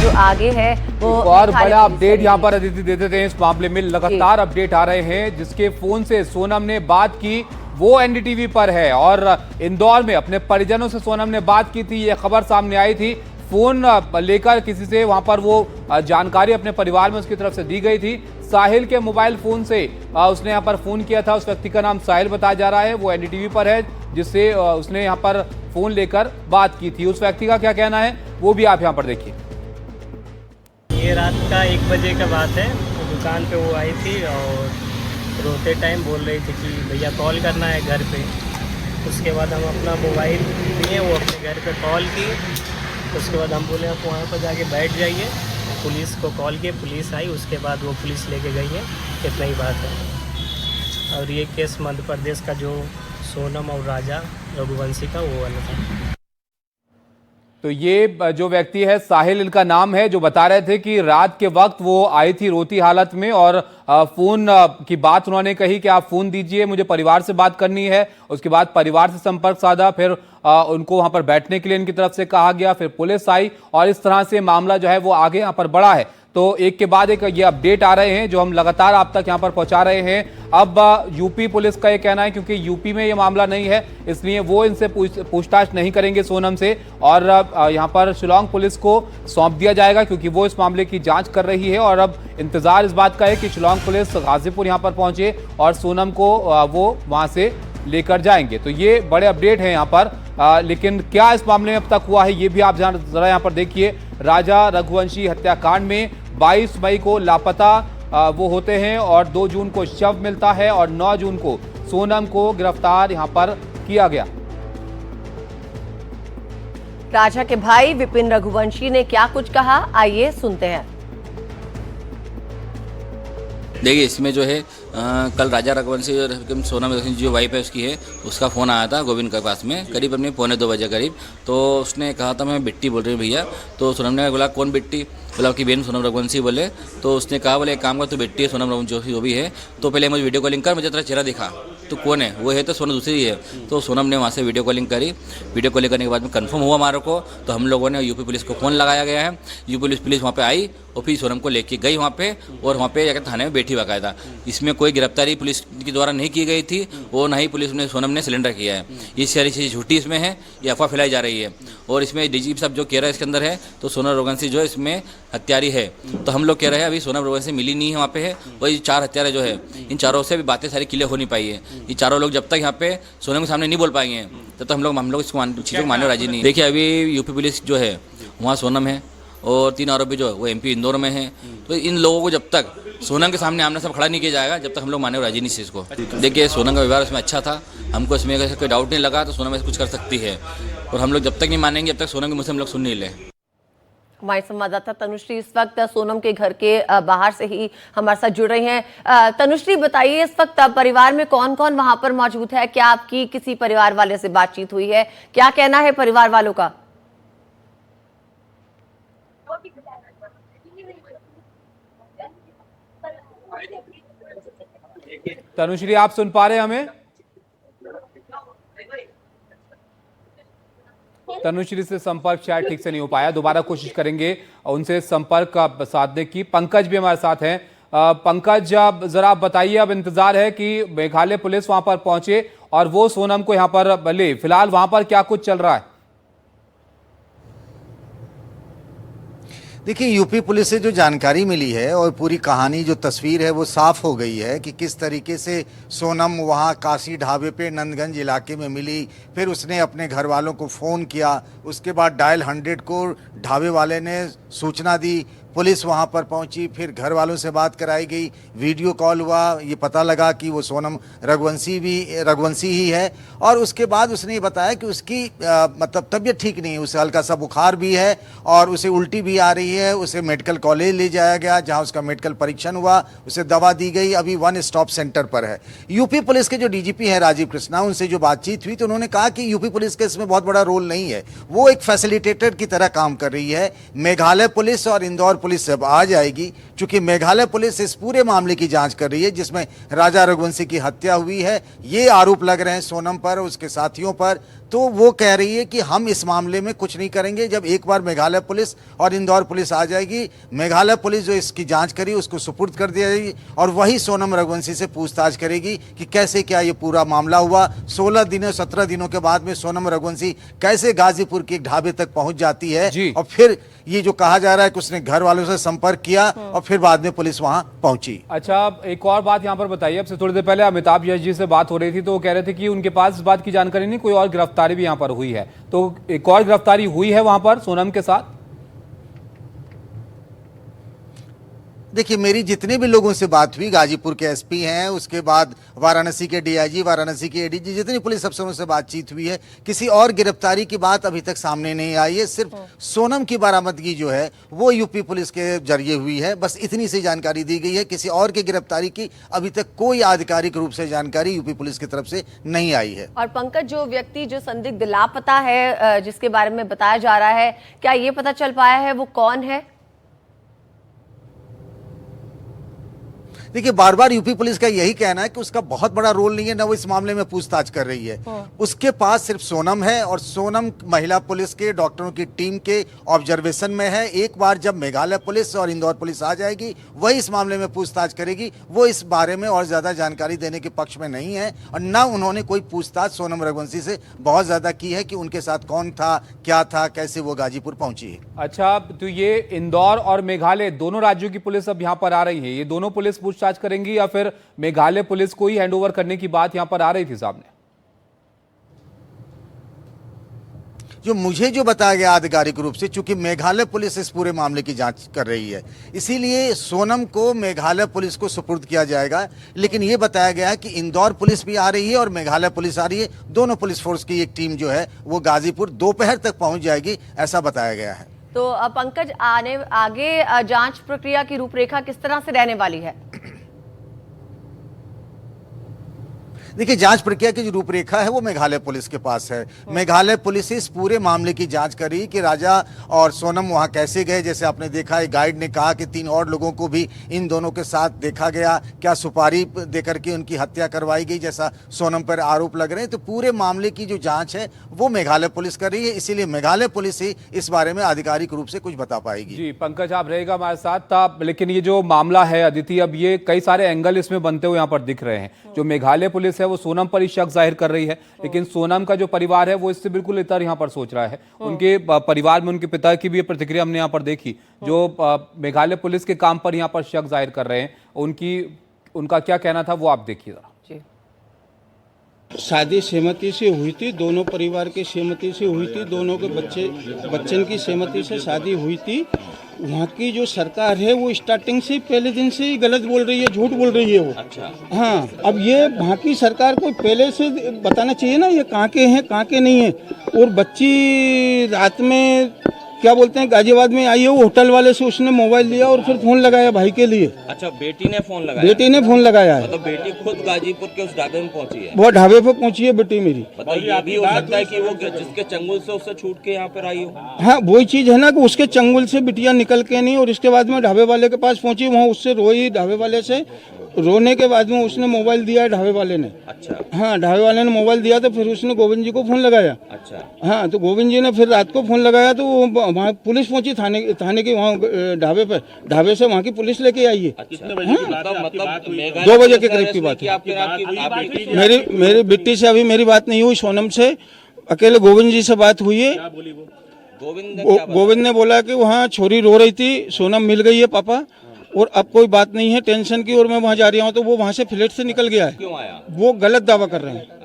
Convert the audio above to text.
जो आगे है वो और बड़ा अपडेट यहाँ पर अदिति दे देते हैं। इस मामले में लगातार अपडेट आ रहे हैं। जिसके फोन से सोनम ने बात की वो एनडीटीवी पर है और इंदौर में अपने परिजनों से सोनम ने बात की थी, ये खबर सामने आई थी। फोन लेकर किसी से वहां पर वो जानकारी अपने परिवार में उसकी तरफ से दी गई थी। साहिल के मोबाइल फोन से उसने यहाँ पर फोन किया था। उस व्यक्ति का नाम साहिल बताया जा रहा है, वो एनडीटीवी पर है, जिससे उसने यहाँ पर फोन लेकर बात की थी। उस व्यक्ति का क्या कहना है वो भी आप यहाँ पर देखिए। ये रात का 1 बजे का बात है। दुकान पे वो आई थी और रोते टाइम बोल रही थी कि भैया कॉल करना है घर पे। उसके बाद हम अपना मोबाइल दिए, वो अपने घर पे कॉल की। उसके बाद हम बोले आप वहाँ पर जाके बैठ जाइए। पुलिस को कॉल किए, पुलिस आई। उसके बाद वो पुलिस लेके गई है, इतना ही बात है। और ये केस मध्य प्रदेश का जो सोनम और राजा रघुवंशी का वो वाला था। तो ये जो व्यक्ति है साहिल इनका नाम है, जो बता रहे थे कि रात के वक्त वो आई थी रोती हालत में और फोन की बात उन्होंने कही कि आप फोन दीजिए, मुझे परिवार से बात करनी है। उसके बाद परिवार से संपर्क साधा, फिर उनको वहां पर बैठने के लिए इनकी तरफ से कहा गया, फिर पुलिस आई और इस तरह से मामला जो है वो आगे यहाँ पर बढ़ा है। तो एक के बाद एक ये अपडेट आ रहे हैं जो हम लगातार आप तक यहाँ पर पहुंचा रहे हैं। अब यूपी पुलिस का ये कहना है क्योंकि यूपी में ये मामला नहीं है, इसलिए वो इनसे पूछताछ नहीं करेंगे सोनम से, और यहाँ पर शिलांग पुलिस को सौंप दिया जाएगा क्योंकि वो इस मामले की जांच कर रही है। और अब इंतजार इस बात का है कि शिलांग पुलिस गाजीपुर यहाँ पर पहुंचे और सोनम को वो वहां से लेकर जाएंगे। तो ये बड़े अपडेट हैं यहाँ पर। लेकिन क्या इस मामले में अब तक हुआ है ये भी आप जरा यहाँ पर देखिए। राजा रघुवंशी हत्याकांड में 22 मई को लापता वो होते हैं और 2 जून को शव मिलता है और 9 जून को सोनम को गिरफ्तार यहां पर किया गया। राजा के भाई विपिन रघुवंशी ने क्या कुछ कहा, आइए सुनते हैं। देखिए इसमें जो है कल राजा रघुवंशी और सोनम रघुवंशी जो वाइफ है उसकी है, उसका फ़ोन आया था गोविंद के पास में करीब अपने 1:45 बजे करीब। तो उसने कहा था मैं बिट्टी बोल रही हूँ भैया। तो सोनम ने बोला कौन बिट्टी, बोला कि बहन सोनम रघुवंशी बोले। तो उसने कहा बोले एक काम कर, तो बिट्टी है सोनम रघुवंशी जो भी है, तो पहले मुझे वीडियो कॉलिंग कर, मुझे तेरा चेहरा दिखा, तो कौन है वो है, तो सोनम दूसरी है। तो सोनम ने वहाँ से वीडियो कॉलिंग करी। वीडियो कॉलिंग करने के बाद में कंफर्म हुआ हमारे को, तो हम लोगों ने यूपी पुलिस को फ़ोन लगाया गया है। यूपी पुलिस वहाँ पे आई और फिर सोनम को लेके गई वहाँ पे, और वहाँ पे जाकर थाने में बैठी बाकायदा। इसमें कोई गिरफ्तारी पुलिस के द्वारा नहीं की गई थी, वो ना ही पुलिस ने सोनम ने सिलेंडर किया है। ये सारी चीज़ झूठी इसमें है, ये अफवाह फैलाई जा रही है। और इसमें डीजीपी साहब जो कह रहा है इसके अंदर है, तो सोनम रघुवंशी जो है इसमें हत्यारी है। तो हम लोग कह रहे हैं अभी सोनम रघुवंशी मिली नहीं है वहाँ पे है, और ये 4 हत्यारे जो है, इन चारों से भी बातें सारी क्लियर हो नहीं पाई है। ये चारों लोग जब तक यहाँ पे सोनम के सामने नहीं बोल पाएंगे तब तक हम लोग इसको चीज़ों को मानने राजी नहीं। देखिए अभी यूपी पुलिस जो है वहाँ सोनम है और 3 आरोपी जो है वो एमपी इंदौर में है। तो इन लोगों को जब तक सोनम के सामने आमने सब खड़ा नहीं किया जाएगा जब तक हम लोग माने राजी नहीं इस चीज़ को। देखिए सोनम का व्यवहार उसमें अच्छा था, हमको इसमें अगर कोई डाउट नहीं लगा तो सोनम ऐसे कुछ कर सकती है, और हम लोग जब तक नहीं मानेंगे जब तक सोनम के मुँह से हम लोग सुन नहीं ले। हमारे संवाददाता तनुश्री इस वक्त सोनम के घर के बाहर से ही हमारे साथ जुड़ रही हैं। तनुश्री बताइए इस वक्त परिवार में कौन कौन वहां पर मौजूद है, क्या आपकी किसी परिवार वाले से बातचीत हुई है, क्या कहना है परिवार वालों का? तनुश्री आप सुन पा रहे हैं हमें? तनुश्री से संपर्क शायद ठीक से नहीं हो पाया, दोबारा कोशिश करेंगे उनसे संपर्क साधने की। पंकज भी हमारे साथ हैं। पंकज जरा बताइए, अब इंतजार है कि मेघालय पुलिस वहां पर पहुंचे और वो सोनम को यहां पर ले, फिलहाल वहां पर क्या कुछ चल रहा है? देखिए यूपी पुलिस से जो जानकारी मिली है और पूरी कहानी जो तस्वीर है वो साफ हो गई है कि किस तरीके से सोनम वहाँ काशी ढाबे पे नंदगंज इलाके में मिली। फिर उसने अपने घर वालों को फ़ोन किया, उसके बाद डायल 100 को ढाबे वाले ने सूचना दी, पुलिस वहाँ पर पहुँची, फिर घर वालों से बात कराई गई, वीडियो कॉल हुआ, ये पता लगा कि वो सोनम रघुवंशी ही है। और उसके बाद उसने ये बताया कि उसकी मतलब तबीयत ठीक नहीं है, उसे हल्का सा बुखार भी है और उसे उल्टी भी आ रही है। उसे मेडिकल कॉलेज ले जाया गया जहाँ उसका मेडिकल परीक्षण हुआ, उसे दवा दी गई, अभी 1 स्टॉप सेंटर पर है। यूपी पुलिस के जो डीजीपी हैं राजीव कृष्णा, उनसे जो बातचीत हुई तो उन्होंने कहा कि यूपी पुलिस का इसमें बहुत बड़ा रोल नहीं है, वो एक फैसिलिटेटर की तरह काम कर रही है। मेघालय पुलिस और इंदौर पुलिस जब आ जाएगी, चूंकि मेघालय पुलिस इस पूरे मामले की जांच कर रही है जिसमें राजा रघुवंशी की हत्या हुई है, ये आरोप लग रहे हैं सोनम पर और उसके साथियों पर, तो वो कह रही है कि हम इस मामले में कुछ नहीं करेंगे। जब एक बार मेघालय पुलिस और इंदौर पुलिस आ जाएगी, मेघालय पुलिस जो इसकी जांच करी उसको सुपुर्द कर दिया जाएगी और वही सोनम रघुवंशी से पूछताछ करेगी कि कैसे क्या ये पूरा मामला हुआ। 16 दिनों 17 दिनों के बाद में सोनम रघुवंशी कैसे गाजीपुर के एक ढाबे तक पहुंच जाती है जी। और फिर ये जो कहा जा रहा है कि उसने घर वालों से संपर्क किया और फिर बाद में पुलिस वहां पहुंची। अच्छा, एक और बात यहाँ पर बताइए। अब से थोड़ी देर पहले अमिताभ यश जी से बात हो रही थी तो वो कह रहे थे कि उनके पास इस बात की जानकारी नहीं, कोई और गिरफ्तारी भी यहाँ पर हुई है। तो एक और गिरफ्तारी हुई है वहां पर सोनम के साथ? देखिए, मेरी जितने भी लोगों से बात हुई, गाजीपुर के एसपी हैं, उसके बाद वाराणसी के डीआईजी, वाराणसी के एडीजी, जितनी पुलिस अफसरों से बातचीत हुई है, किसी और गिरफ्तारी की बात अभी तक सामने नहीं आई है। सिर्फ सोनम की बरामदगी जो है वो यूपी पुलिस के जरिए हुई है, बस इतनी सी जानकारी दी गई है। किसी और की गिरफ्तारी की अभी तक कोई आधिकारिक रूप से जानकारी यूपी पुलिस की तरफ से नहीं आई है। और पंकज, जो व्यक्ति जो संदिग्ध लापता है जिसके बारे में बताया जा रहा है, क्या ये पता चल पाया है वो कौन है? देखिए, बार बार यूपी पुलिस का यही कहना है कि उसका बहुत बड़ा रोल नहीं है, ना वो इस मामले में पूछताछ कर रही है। उसके पास सिर्फ सोनम है और सोनम महिला पुलिस के डॉक्टरों की टीम के ऑब्जर्वेशन में है। एक बार जब मेघालय पुलिस और इंदौर पुलिस आ जाएगी, वही इस मामले में पूछताछ करेगी। वो इस बारे में और ज्यादा जानकारी देने के पक्ष में नहीं है और ना उन्होंने कोई पूछताछ सोनम रघुवंशी से बहुत ज्यादा की है कि उनके साथ कौन था, क्या था, कैसे वो गाजीपुर पहुंची है। अच्छा, तो ये इंदौर और मेघालय दोनों राज्यों की पुलिस अब यहाँ पर आ रही है, ये दोनों पुलिस पूछताछ करेंगी या फिर मेघालय पुलिस को ही हैंडओवर करने की बात यहां पर आ रही थी सामने? जो मुझे जो बताया गया आधिकारिक रूप से, चूंकि मेघालय पुलिस इस पूरे मामले की जांच कर रही है, इसीलिए सोनम को मेघालय पुलिस को सुपुर्द किया जाएगा। लेकिन ये बताया गया है कि इंदौर पुलिस भी आ रही है और मेघालय पुलिस आ रही है, दोनों पुलिस फोर्स की एक टीम जो है वो गाजीपुर दोपहर तक पहुंच जाएगी, ऐसा बताया गया है। तो पंकज, आगे जांच प्रक्रिया की रूपरेखा किस तरह से रहने वाली है? देखिए, जांच प्रक्रिया की जो रूपरेखा है वो मेघालय पुलिस के पास है। मेघालय पुलिस इस पूरे मामले की जांच कर रही है कि राजा और सोनम वहां कैसे गए। जैसे आपने देखा है, गाइड ने कहा कि 3 और लोगों को भी इन दोनों के साथ देखा गया, क्या सुपारी देकर के उनकी हत्या करवाई गई जैसा सोनम पर आरोप लग रहे हैं। तो पूरे मामले की जो जांच है वो मेघालय पुलिस कर रही है, इसीलिए मेघालय पुलिस ही इस बारे में आधिकारिक रूप से कुछ बता पाएगी। जी पंकज, आप रहेगा हमारे साथ। लेकिन ये जो मामला है अदिति, अब ये कई सारे एंगल इसमें बनते हुए यहाँ पर दिख रहे हैं। जो मेघालय पुलिस है वो सोनम पर ही शक जाहिर कर रही है, लेकिन सोनम का जो परिवार है वो इससे बिल्कुल इतर यहाँ पर सोच रहा है। उनके परिवार में उनके पिता की भी प्रतिक्रिया हमने यहाँ पर देखी, जो मेघालय पुलिस के काम पर यहाँ पर शक जाहिर कर रहे हैं। उनका क्या कहना था वो आप देखिए जरा। शादी सहमति से हुई थी, दोनों परिवार की सहमति से हुई थी, दोनों के बच्चन की सहमति से शादी हुई थी। वहाँ की जो सरकार है वो स्टार्टिंग से पहले दिन से ही गलत बोल रही है, झूठ बोल रही है वो। अच्छा। हाँ, अब ये वहाँ की सरकार को पहले से बताना चाहिए ना ये कहाँ के हैं कहाँ के नहीं है। और बच्ची रात में क्या बोलते हैं गाजियाबाद में आई है, वो होटल वाले से उसने मोबाइल लिया और फिर फोन लगाया भाई के लिए। अच्छा, बेटी ने फोन लगाया? बेटी ने फोन लगाया है। मतलब बेटी खुद गाजीपुर के उस ढाबे में पहुंची है? वो ढाबे पे पहुंची है बेटी मेरी। मतलब ये भी हो सकता है कि वो जिसके चंगुल से उससे छूट के यहाँ पर आई हो? हाँ, वही चीज है ना कि उसके चंगुल से बिटिया निकल के नहीं और इसके बाद में ढाबे वाले के पास पहुंची, वहाँ उससे रोई, ढाबे वाले से रोने के बाद में उसने मोबाइल दिया ढाबे वाले ने। अच्छा। हाँ, ढाबे वाले ने मोबाइल दिया तो फिर उसने गोविंद जी को फोन लगाया। अच्छा। हाँ, तो गोविंद जी ने फिर रात को फोन लगाया तो वहाँ पुलिस पहुंची थाने की वहाँ ढाबे पे, ढाबे से वहाँ की पुलिस लेके आई है। मतलब 2 बजे के करीब की बात है। मेरी बिट्टी से अभी मेरी बात नहीं हुई, सोनम से अकेले गोविंद जी से बात हुई है। गोविंद ने बोला कि वहाँ छोरी रो रही थी, सोनम मिल गई है पापा और अब कोई बात नहीं है टेंशन की, और मैं वहाँ जा रहा हूँ। तो वो वहाँ से फ्लैट से निकल गया है। क्यों आया? वो गलत दावा कर रहे हैं।